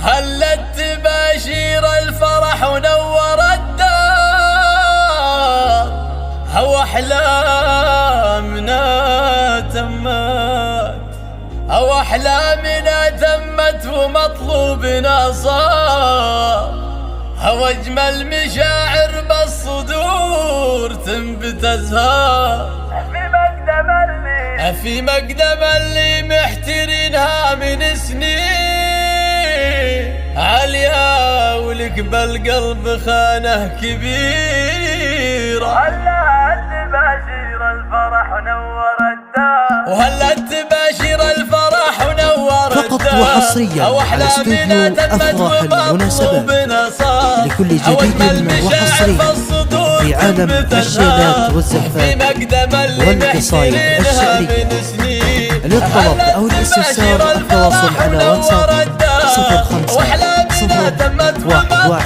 هلت تباشير الفرح ونور الدار، هو أحلامنا تمت، هو أحلامنا تمت ومطلوبنا صار، هو أجمل مشاعر بالصدور تنبت أزهار، في مقدم اللي محترينها من سنين عليا، ولك بالقلب خانه كبيرة. هلت تباشير الفرح ونور الدار، وهلت تباشير الفرح ونور فقط وحصريا على استوديو أفراح المناسبات لكل جديد وحصري في عالم الشيلات والزفات والقصايد الشعرية. للطلب أو الاستفسار التواصل على واتساب 05 استوديو أفراح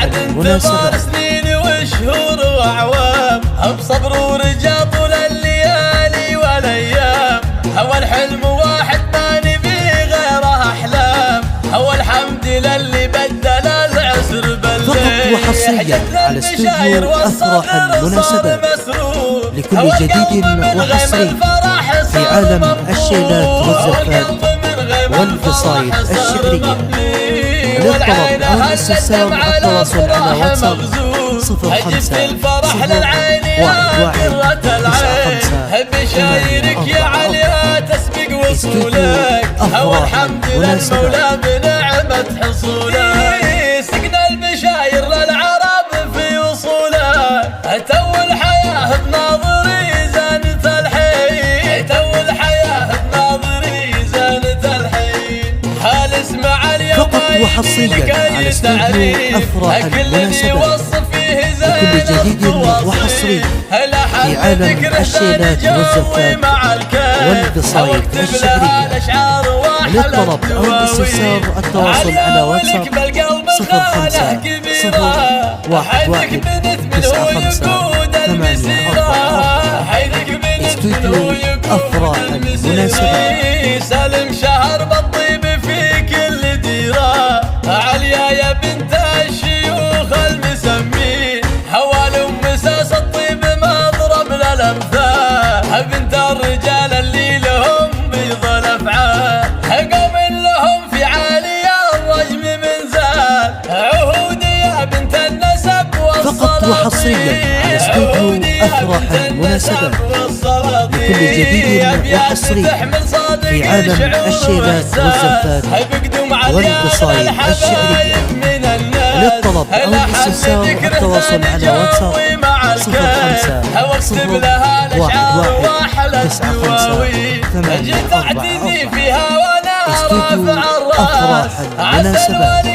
المناسبات. سنين وشهور وأعوام بصبر ورجا طول الليالي والأيام، هو الحلم واحد ما نبي غيره أحلام، هو الحمد للي بدل العسر بالليل. فقط وحصريا على استوديو أفراح المناسبات لكل جديد وحصري في عالم الشيلات والزفات والقصايد الشعرية. للطلب أو الاستفسار التواصل على واتساب 05 بشايرك يا عليا تسبق وصولك، هو الحمد للمولى بنعمة حصولك، سقنا البشاير للعرب في وصولك، تو الحياة بناظري زانت الحين، تو الحياة بناظري زانت الحين، هل اسمع اليوم فقط وحصريا على استوديو أفراح المناسبات لكل جديد وحصري في عالم الشيلات والزفات والقصايد الشعرية. للطلب أو الاستفسار التواصل على واتساب 05 استوديو أفراح المناسبات. سالم شهر بالطيب في كل ديرة، عليا يا بنت الشيوخ المسمين، حوال مساس الطيب مضرب للأمثال، بنت الرجال اللي لهم بيض الأفعال، قوم لهم في عالية الرجم من زال، عهودي يا بنت النسب والصلاة. فقط وحصريا على استوديو أفراح المناسبات لكل جديد وحصري في عالم الشيلات والزفات والقصايد الشعرية. للطلب أو الاستفسار التواصل على واتساب 05 استوديو أفراح المناسبات.